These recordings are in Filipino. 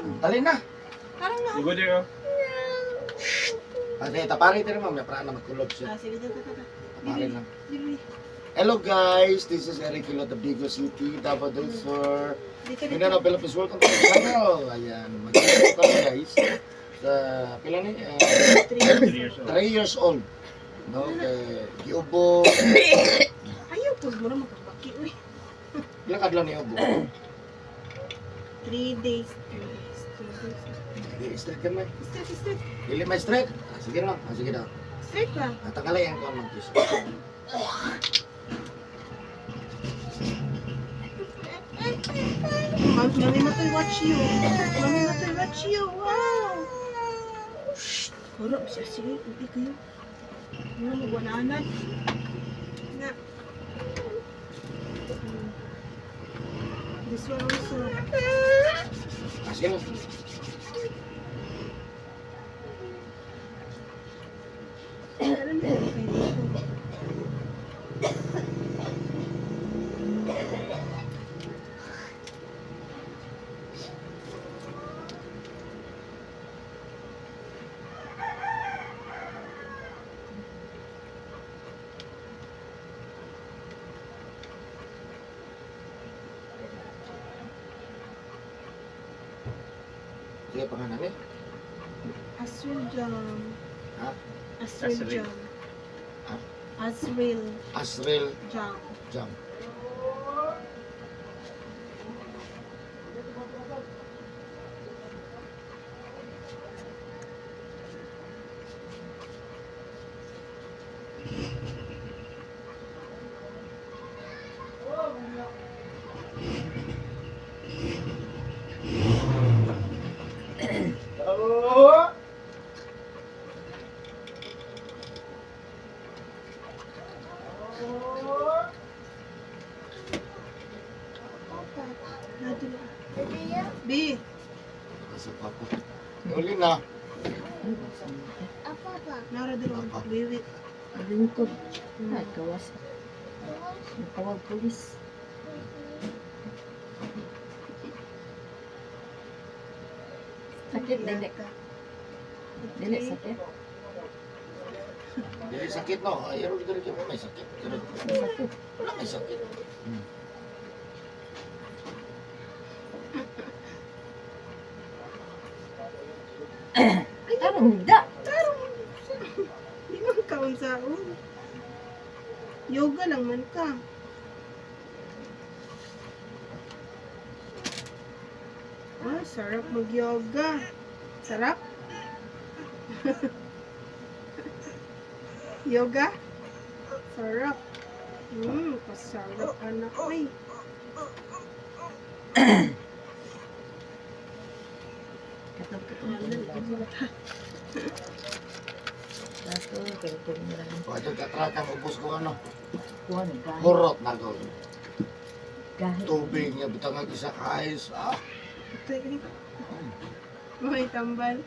Dali na. Parang na. Siguro din, oh. Ate, tapari tayo ma'am. Napara na magkulog siya. Sige, Tapari lang. Dili. Hello guys, this is Eric Kilot of Digo City, Davao del Sur. Mindanao, Philippines. Welcome to the channel. Ayan, mag-video kami guys. Sa pila ni? 3 years old. 3 years old. No, kay Giubo. Ayaw po, mura makapaki. Uy. Ilang kadlaw ni Giubo? 3 days. Di straight ka man. Straight. Dili may straight. Sige na. Sige daw. Straight ba? Tanggalay ang kuwan mag-kiss. Mami matoy watch you. Mami matoy watch you. Wow. Shh. Harap siya. Sige, hindi kayo. Ano mo bananad? Na. This one also. Sige na. Ano na? Okay, dito. Sige pangalan ni. Asril Jam. Ha? Asril Asril. Jam. Ha? Asril Asril Jam. Jam. B. Sa papa. Uli na. Nara din Apa? ako. Wiwi. Lingkod. Ay, gawas. Tawag polis. Sakit, dili ka. Dili, sakit. Dili sakit no. Ayun dili ka may sakit. Pero Sakit. wala may sakit. Tarong hindi. Di man kaon sa yoga lang man ka. Ah, sarap mag-yoga. Sarap? Yoga? Sarap. Pasarap anak ko eh. Dato, katong lang. Wato katratang ubos ko ano. Kuhan, kahit. Hurot na ko. Kahit. Tubig niya butang ang isa ka ice. Ah. May tambal.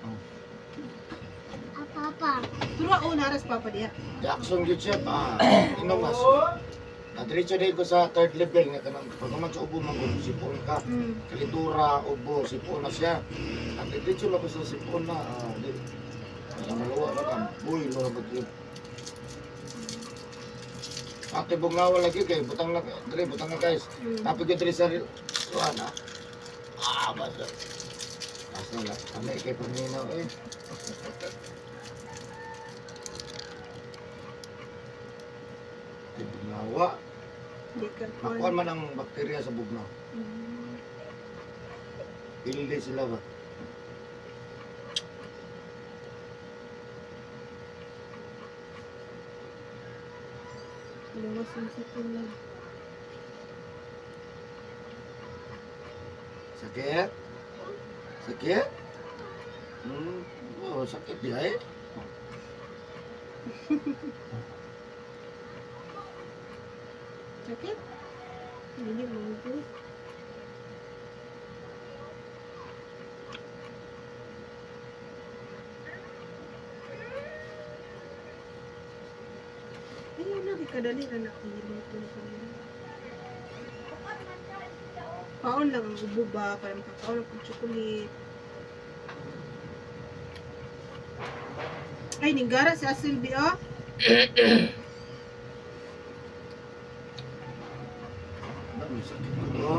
Papa. Tura naras papa diha. Jackson gyud siya pa. Inom mas. Nadiretso din ko sa third level nga kanang pag man sa ubo man ko sipon ka. Kalitura ubo sipon na siya. Nadiretso na ko sa sipon na. Ang maluwa na ka. Uy, lura ba yun? Ate bungawa lagi kay butang na dire butang na guys. Tapi ko dire sa na. Basta. Basta na. Kami kay paminaw eh. Bungawa. Di ka Makuha man ang bakterya sa bugnaw. Pilde sila ba? Luwas yung sipon lang. Sakit? Sakit? Oh, sakit dia eh. Sakit? Hindi mo ito. Ayun na, kadali na nakihilo ito na kanina. Paon lang ang ubo ba, para makakaon ng chocolate. Ay, ninggara si Asilbi, oh. May sakit ko to.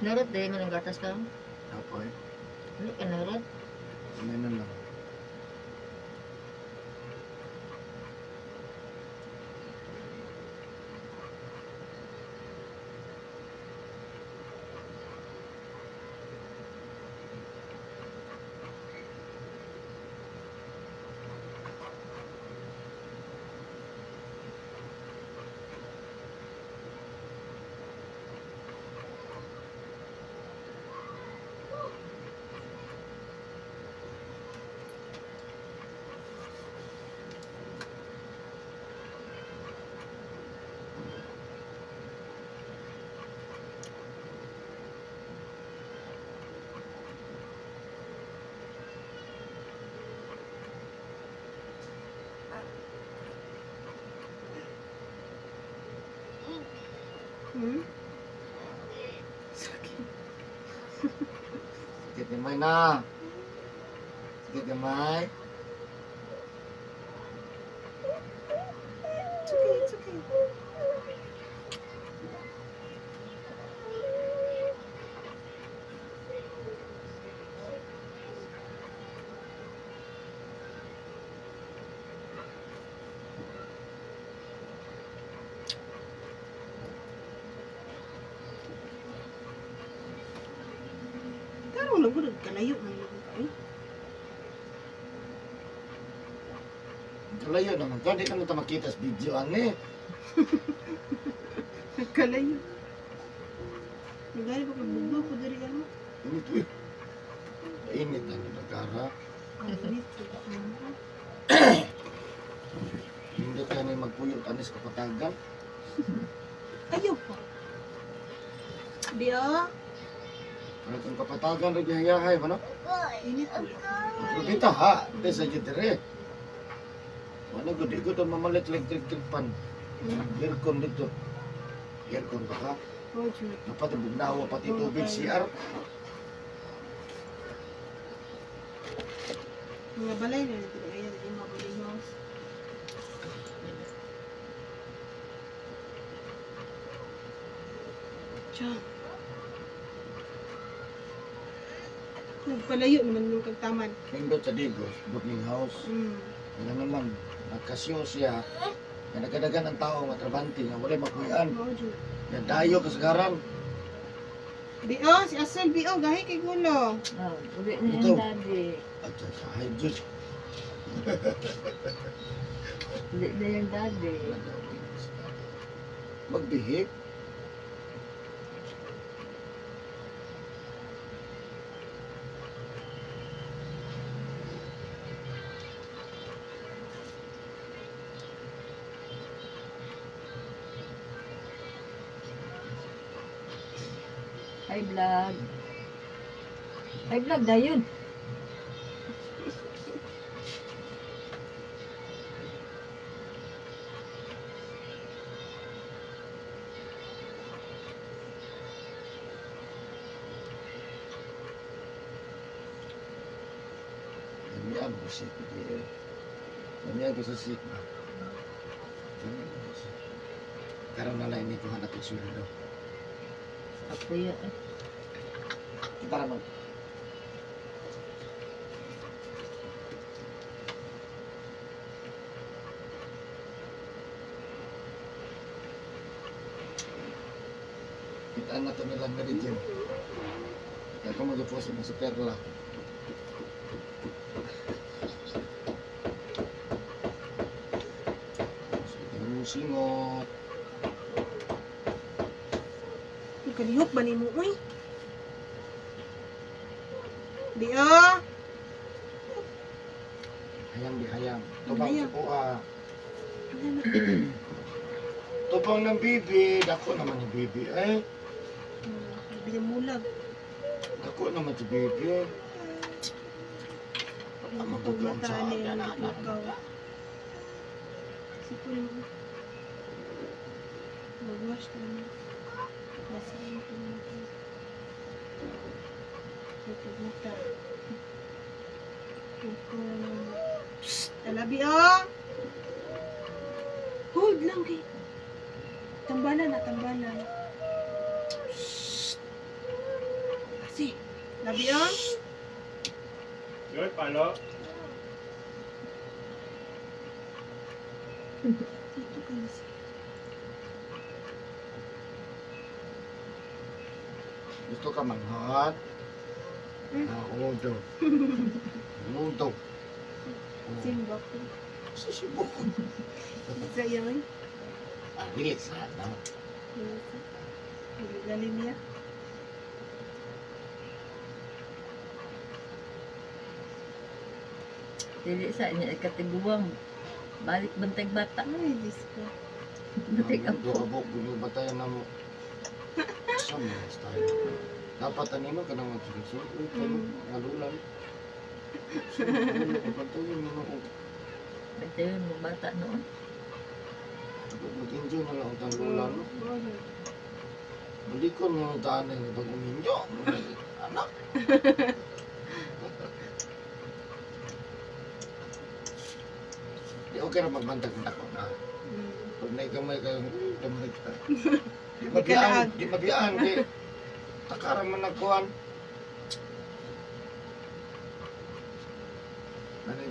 Narot dahil mo ng gatas ka? Apoy. Ano ka narot? Ano na lang. Hmm? Sakit. Sakit gamay na. Sakit gamay. It's okay, it's okay. Pero lang ko nagkalayo ng lugar kayo. Kalayo naman ka. Di ka na makita sa video ani. Nagkalayo. Nagari pa kabugo ko dari ano. Init eh. Init na nagkara. Ang init. Hindi ka na magpuyo tanis kapatagan. Ayaw pa. Dia, Ano itong kapatagan rin yayahay mo no? init ko. Pero kita ha. Hindi sa jitire. Ano ko di ko ito mamalit electric pan. Aircon dito. Aircon ba ka? Oh, Jud. Dapat bugnawa pati tubig CR. Mga balay na nito. Ayan, yung mga balay house. Diyan. Nagpalayo naman yung kagtaman. Nindot sa Digos, booking house. Ano naman, nagkasyo siya. Nga nagkadagan ang tao matrabante nga wala makuyan. Oh, Jud. Nga dayo kasagaran. Bio, si Asel, Bio, gahi kay Gulo. Oh, uli na Ito. yung daddy. At sa hydrogen. Uli na yung daddy. Magbihik. Hi vlog. Hi vlog dayon. Damihan ko siya. Damihan ko sa sick. Karoon na lang ini ko hanap yung sulo. Ako yun. Kita naman. Kitaan na ito nilang na rin. Kaya kung mag-post mo sa perla. Singot. Kalihok ba ni mo, uy? Bio! Ayang bihayang. Tubang Bihayang. si Pua. Ano na? Tubang ng bibi. Dako naman yung bibi. Eh, Bili mulag. dako naman si bibi. Ang Magutom sa pagmata ni akin, ang anak. ikaw. Sipon mo. Mag-wash ka na. Basahin ko na ito. Ang pagmata. Talabi oh! Hold lang kay. Tambalan na, tambalan. Kasi, labi oh! Yoy, palo. Dito ka na siya. Gusto ka manghot? Umudo. Umudo. Simba ko. Sisibok ko. Sa yun. Bilis ha. No? Galing niya. Dili sa niya katiguang. Balik bantay bata. Ay, Diyos ko. Bantay Ang apo. abok, batayan na mo. Sa mga style. Dapat anino ka nang magsulit. Uy, malulan. Pagpatuloy mo na ako. Bantay yun mo bata noon. Mag-enjoy na lang ang lulan. No? Hindi ko nung taanay ng pag-uminyo. Anak. Di okay na magbantag ng ako na. Pag naigamay kayong damay ka. Di mabiyaan. Di takaran man nagkuhan.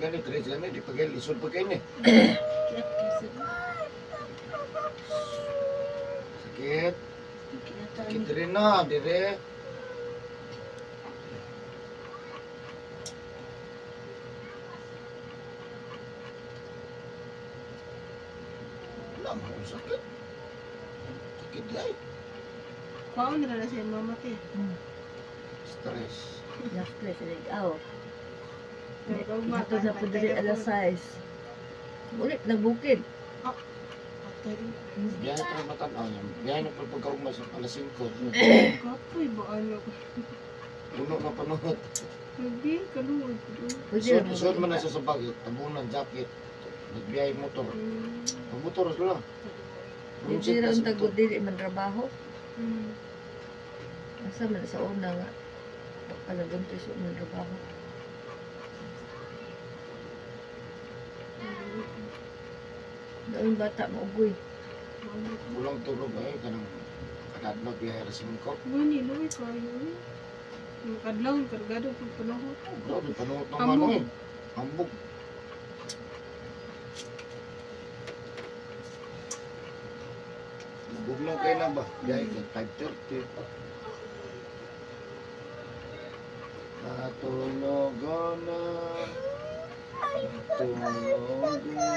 Gani, tres gani, di pagay lisod pagay ni. Sakit. Sakit rin na, dire. Wala mo kung sakit. Sakit ay. Kau nila siya mama te. Stress. Last place rin. Aw. Pero Ito na po dali alas 6. Ulit nagbukid. Biyahe tayo matanaw niya. Biyahe na pagkaugma sa alas 5. Kapoy ba ano? Puno na panunod. Hindi, kaluwag ko doon. Pwede Suot man na siya sa bagay. Tabunan, jacket. Nagbiyahe motor. Ang motor sila. Hindi rin ang tagod dili man trabaho. Hmm. Asa man sa una nga. Pagkalaguntis sa man trabaho. Doon bata mo ugoy. Pulang tulog ay kanang kadadlaw biyahe ra 5. Gani, luwi kayo eh. Yung kadlaw, yung kargado, pag panahon. Grabe panuot ng Ambog. ano eh. Ambog. Bugnaw kayo na ba? Biyahe ka 5:30. Natulog na. Natulog na.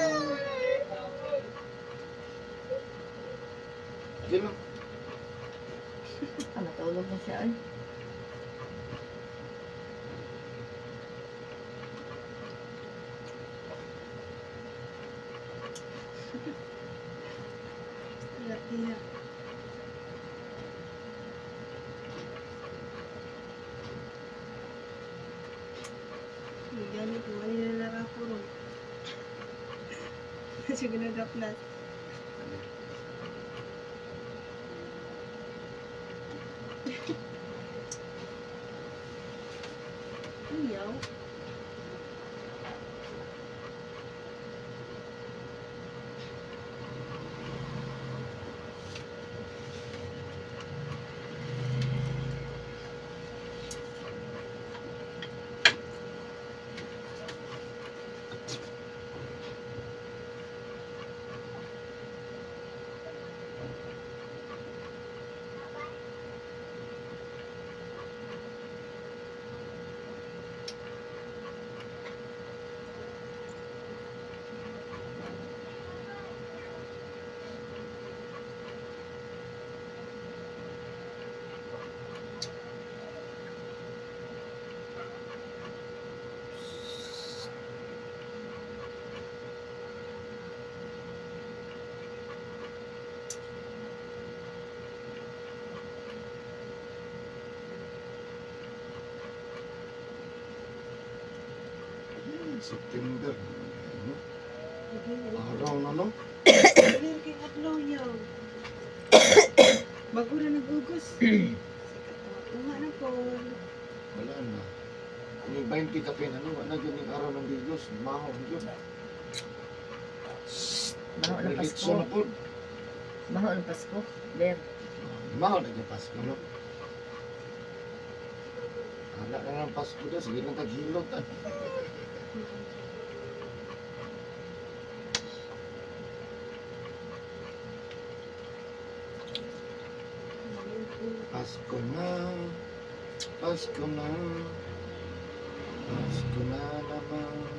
Yun lang. Matulog na siya ay. Tiyak-tiyak. Gani, kumali na nakapurong. Kasi ginagaplat. Ayaw. September. Ano? Dili Araw na no? kay adlaw yaw. Bago na nagugos. Uma na po. Wala na. Kung may 20 ka ano, wala yun yung araw ng Diyos. Mahon yun. Mahal na Relitso Pasko. na po. Mahal na Pasko. Ber. Mahon na yung Pasko, no? Wala na ng Pasko na, sige lang taghilot. Pasko na, Pasko na, Pasko na naman.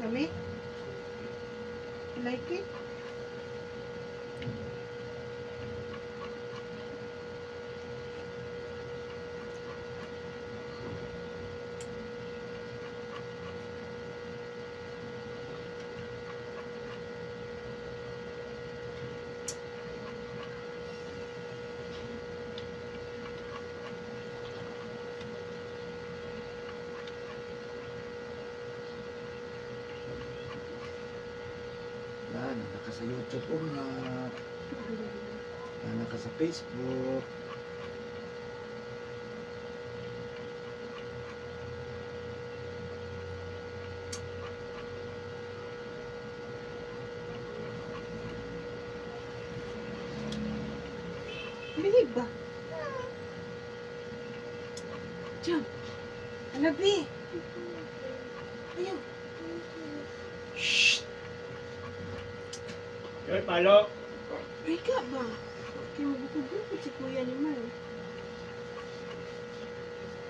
Kami? Like it? Yan, naka sa YouTube po na. Yan, naka sa Facebook. Bilig ba? Diyan. Alabi. Ayaw. Yoy, palo. Ay ka ba? Kaya magbukugbukod si Kuya ni Mar.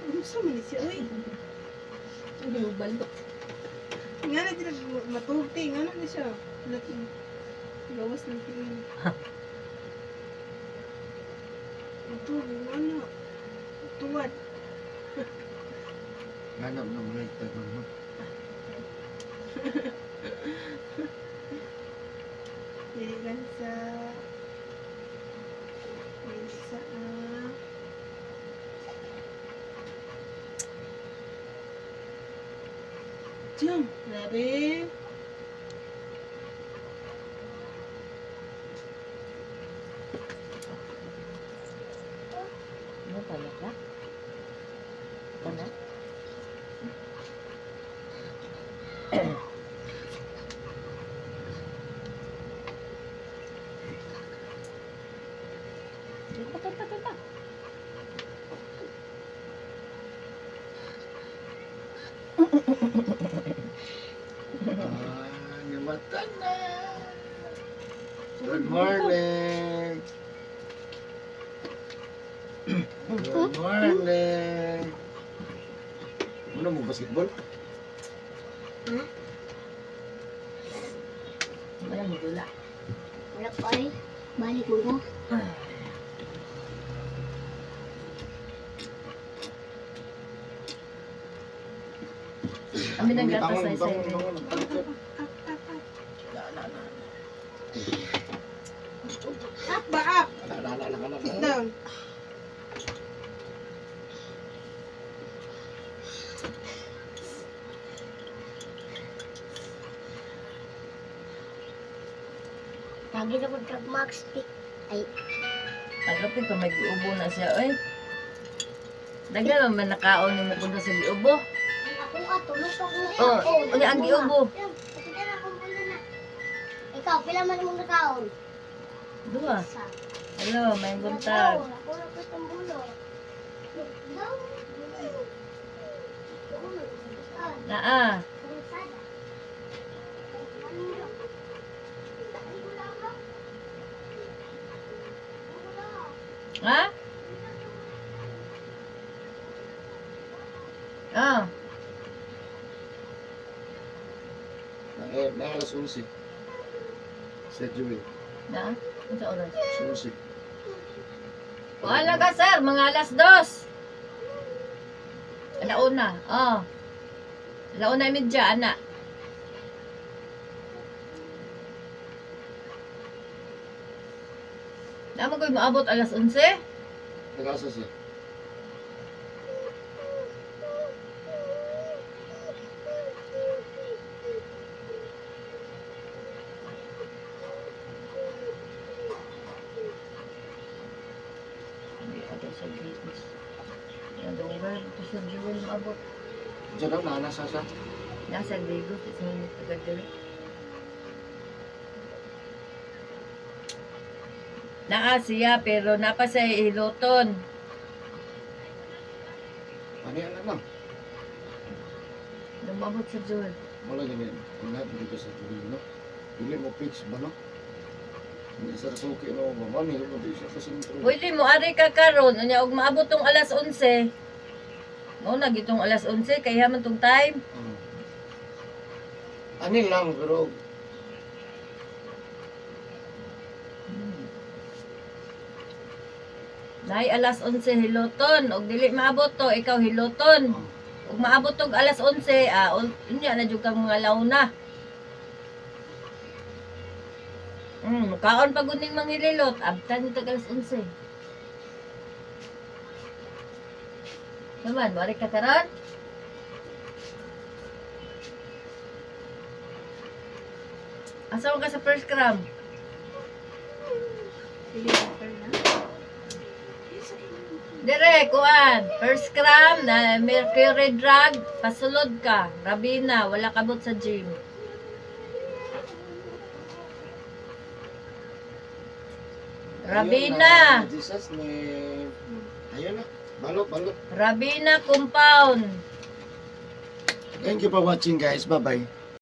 Ano sa man siya? Uy. Hindi mo balot. Nga na din matugti. Nga na siya. Lati. Gawas ng tingin. Matugti. Ano? Tuwad. Ganap na mga itagon mo. Diligan sa... Sa... Diyan. Grabe. Ano pala ka? Ano? Tata. Nyamatan na. Good morning. Good morning. Ano mo basketball? Wala mo gula. Wala po ay. Balik mo na. Kami naggatas sa isa. Up ba up? Sit down. Lagi na kong mag stick. Ay, Agapin ka may giubo na siya. Oy. Dagan man nakaon ni mo punta sa giubo. ako nga, tulog ako na Oh, ano ang giubo? Pakita na akong bulo na. Ikaw, pila man mong nakaon? Dua. Isa. Hello, may buntag. Ako na ko itong bulo. Daw. Naa. Ha? Ah. Na alas 11. Sa Jewel. Na? Ano sa oras? 11. Wala ka, sir. Mga alas 2. Alauna, oh. Alauna medya, anak. Naman ko'y maabot alas 11? Nag-asa siya. Hindi ako sa business. Yan, doon. Ito sa Jewel maabot. Diyan daw, nanasa siya. Nasa Lagos, isa mo taga-diri. Naa siya, pero napa sa Iloton. Ano yan lang? Lumabot sa Jewel. Wala ganyan. Ang lahat dito sa tuloy, no? Dili mo pitch ba, no? Hindi sa suki, no? Mamani, no? Hindi siya kasintro. Pwede mo, ari ka karon. Unya, og maabot tong alas 11. Mao na gitong alas 11, kaya man tong time. Ani lang, pero Nay alas 11 Hiloton, og dili maabot to, ikaw Hiloton. Ug maabot tog alas 11, unya na jud kang mga launa. Kaon pa guning manghililot, abtan tag alas 11. Naman, balik ka karon? Asa ka sa first gram? Sige, water na. Dire, kuan. First gram na mercury drug, pasulod ka. Rabina, wala kabot sa gym. Rabina. Jesus, may... Ayun na. Balot, balot. Rabina compound. Thank you for watching, guys. Bye-bye.